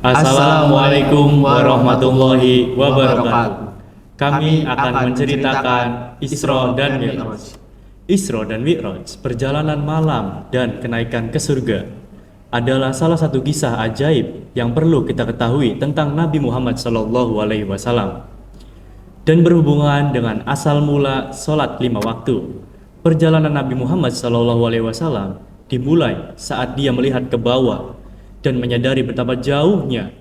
Assalamualaikum warahmatullahi wabarakatuh. Kami akan menceritakan Isra dan Mi'raj. Isra dan Mi'raj, perjalanan malam dan kenaikan ke surga, adalah salah satu kisah ajaib yang perlu kita ketahui tentang Nabi Muhammad SAW dan berhubungan dengan asal mula sholat 5 waktu. Perjalanan Nabi Muhammad SAW dimulai saat dia melihat ke bawah dan menyadari betapa jauhnya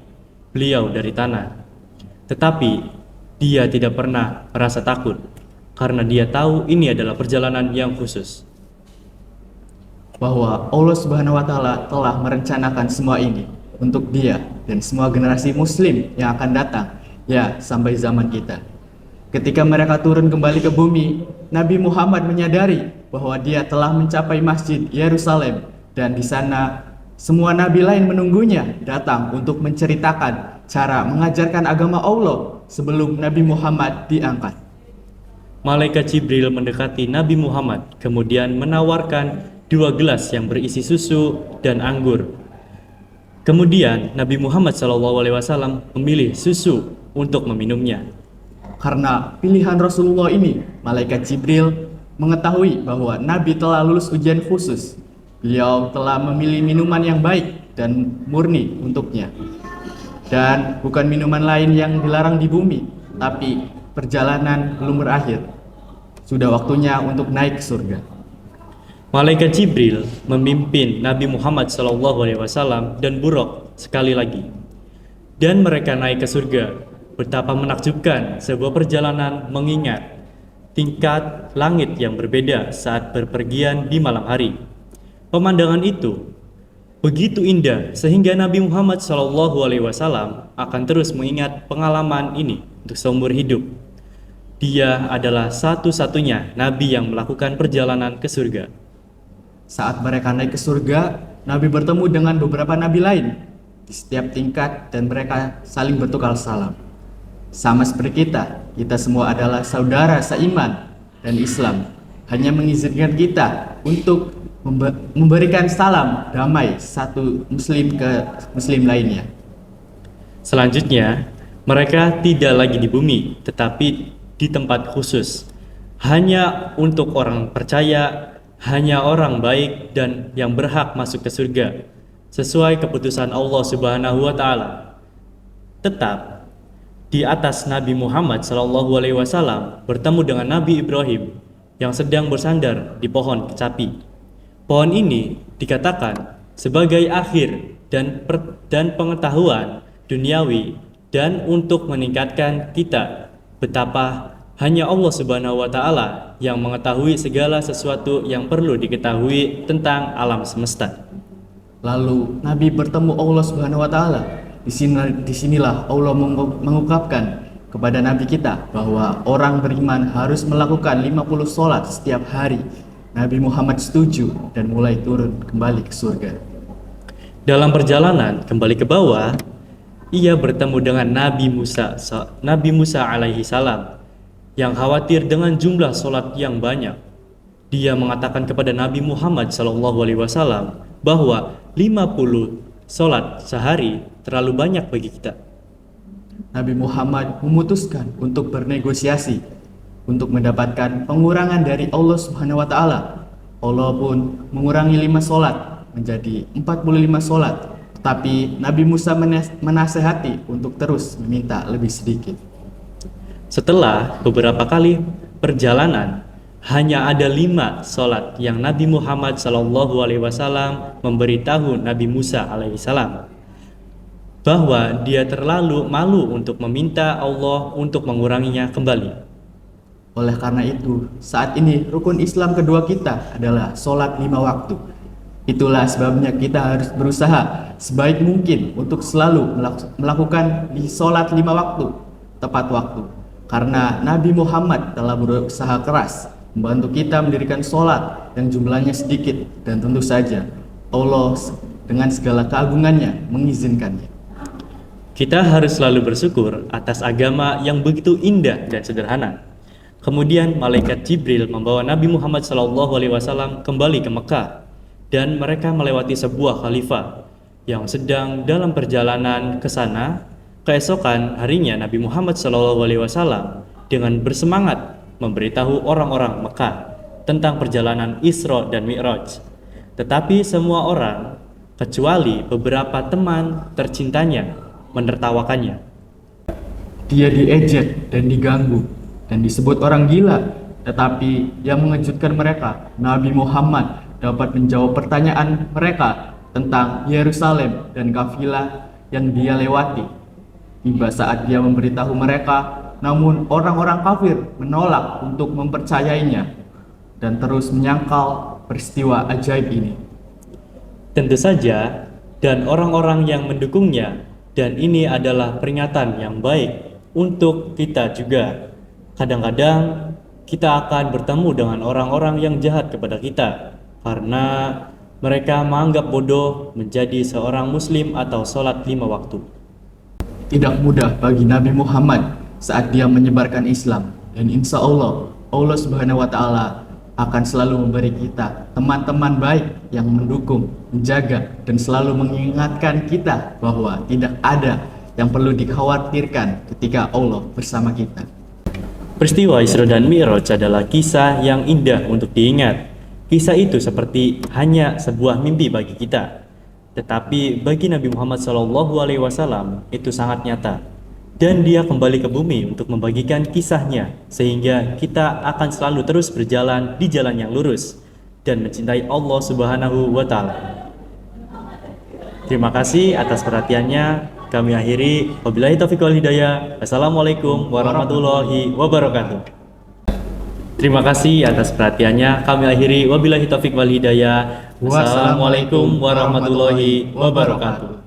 beliau dari tanah. Tetapi dia tidak pernah merasa takut karena dia tahu ini adalah perjalanan yang khusus. Bahwa Allah Subhanahu wa Ta'ala telah merencanakan semua ini untuk dia dan semua generasi muslim yang akan datang, ya sampai zaman kita. Ketika mereka turun kembali ke bumi, Nabi Muhammad menyadari bahwa dia telah mencapai Masjid Yerusalem, dan di sana semua nabi lain menunggunya datang untuk menceritakan cara mengajarkan agama Allah sebelum Nabi Muhammad diangkat. Malaikat Jibril mendekati Nabi Muhammad, kemudian menawarkan 2 gelas yang berisi susu dan anggur. Kemudian Nabi Muhammad SAW memilih susu untuk meminumnya. Karena pilihan Rasulullah ini, Malaikat Jibril mengetahui bahwa Nabi telah lulus ujian khusus. Beliau telah memilih minuman yang baik dan murni untuknya. Dan bukan minuman lain yang dilarang di bumi, tapi perjalanan belum berakhir. Sudah waktunya untuk naik ke surga. Malaikat Jibril memimpin Nabi Muhammad SAW dan Buraq sekali lagi. Dan mereka naik ke surga. Betapa menakjubkan sebuah perjalanan mengingat tingkat langit yang berbeda saat berpergian di malam hari. Pemandangan itu begitu indah sehingga Nabi Muhammad SAW akan terus mengingat pengalaman ini untuk seumur hidup. Dia adalah satu-satunya Nabi yang melakukan perjalanan ke surga. Saat mereka naik ke surga, Nabi bertemu dengan beberapa Nabi lain di setiap tingkat dan mereka saling bertukar salam. Sama seperti kita semua adalah saudara seiman dan Islam. Hanya mengizinkan kita untuk memberikan salam damai satu muslim ke muslim lainnya. Selanjutnya, mereka tidak lagi di bumi, tetapi di tempat khusus. Hanya untuk orang percaya, hanya orang baik dan yang berhak masuk ke surga, sesuai keputusan Allah Subhanahu wa Ta'ala. Tetap di atas Nabi Muhammad SAW bertemu dengan Nabi Ibrahim yang sedang bersandar di pohon kecapi. Pohon ini dikatakan sebagai akhir dan pengetahuan duniawi dan untuk meningkatkan kita betapa hanya Allah Subhanahu wa Ta'ala yang mengetahui segala sesuatu yang perlu diketahui tentang alam semesta. Lalu Nabi bertemu Allah Subhanahu wa Ta'ala. Disinilah Allah mengungkapkan kepada Nabi kita bahwa orang beriman harus melakukan 50 sholat setiap hari. Nabi Muhammad setuju dan mulai turun kembali ke surga. Dalam perjalanan kembali ke bawah, ia bertemu dengan Nabi Musa alaihi salam yang khawatir dengan jumlah sholat yang banyak. Dia mengatakan kepada Nabi Muhammad SAW bahwa 50 sholat sehari terlalu banyak bagi kita. Nabi Muhammad memutuskan untuk bernegosiasi untuk mendapatkan pengurangan dari Allah Subhanahu wa Ta'ala. Allah pun mengurangi 5 sholat menjadi 45 sholat. Tetapi Nabi Musa menasehati untuk terus meminta lebih sedikit. Setelah beberapa kali perjalanan, hanya ada 5 sholat yang Nabi Muhammad SAW memberitahu Nabi Musa alaihissalam bahwa dia terlalu malu untuk meminta Allah untuk menguranginya kembali. Oleh karena itu, saat ini rukun Islam kedua kita adalah sholat 5 waktu. Itulah sebabnya kita harus berusaha sebaik mungkin untuk selalu melakukan di sholat 5 waktu tepat waktu. Karena Nabi Muhammad telah berusaha keras membantu kita mendirikan sholat yang jumlahnya sedikit, dan tentu saja Allah dengan segala keagungannya mengizinkannya. Kita harus selalu bersyukur atas agama yang begitu indah dan sederhana. Kemudian malaikat Jibril membawa Nabi Muhammad SAW kembali ke Mekah, dan mereka melewati sebuah khalifah yang sedang dalam perjalanan ke sana. Keesokan harinya Nabi Muhammad SAW dengan bersemangat memberitahu orang-orang Mekah tentang perjalanan Isra dan Mi'raj. Tetapi semua orang kecuali beberapa teman tercintanya menertawakannya. Dia diejek dan diganggu dan disebut orang gila. Tetapi yang mengejutkan mereka, Nabi Muhammad dapat menjawab pertanyaan mereka tentang Yerusalem dan kafilah yang dia lewati. Tiba saat dia memberitahu mereka, namun orang-orang kafir menolak untuk mempercayainya dan terus menyangkal peristiwa ajaib ini. Tentu saja, dan orang-orang yang mendukungnya, dan ini adalah peringatan yang baik untuk kita juga. Kadang-kadang kita akan bertemu dengan orang-orang yang jahat kepada kita karena mereka menganggap bodoh menjadi seorang muslim atau sholat 5 waktu. Tidak mudah bagi Nabi Muhammad saat dia menyebarkan Islam, dan insya Allah Subhanahu wa Ta'ala akan selalu memberi kita teman-teman baik yang mendukung, menjaga, dan selalu mengingatkan kita bahwa tidak ada yang perlu dikhawatirkan ketika Allah bersama kita. Peristiwa Isra dan Mi'raj adalah kisah yang indah untuk diingat. Kisah itu seperti hanya sebuah mimpi bagi kita. Tetapi bagi Nabi Muhammad SAW itu sangat nyata. Dan dia kembali ke bumi untuk membagikan kisahnya, sehingga kita akan selalu terus berjalan di jalan yang lurus dan mencintai Allah Subhanahu wa Ta'ala. Terima kasih atas perhatiannya. Kami akhiri. Wabillahi taufiq wal hidayah. Assalamualaikum warahmatullahi wabarakatuh. Terima kasih atas perhatiannya. Kami akhiri. Wabillahi taufiq wal hidayah. Wassalamualaikum warahmatullahi wabarakatuh.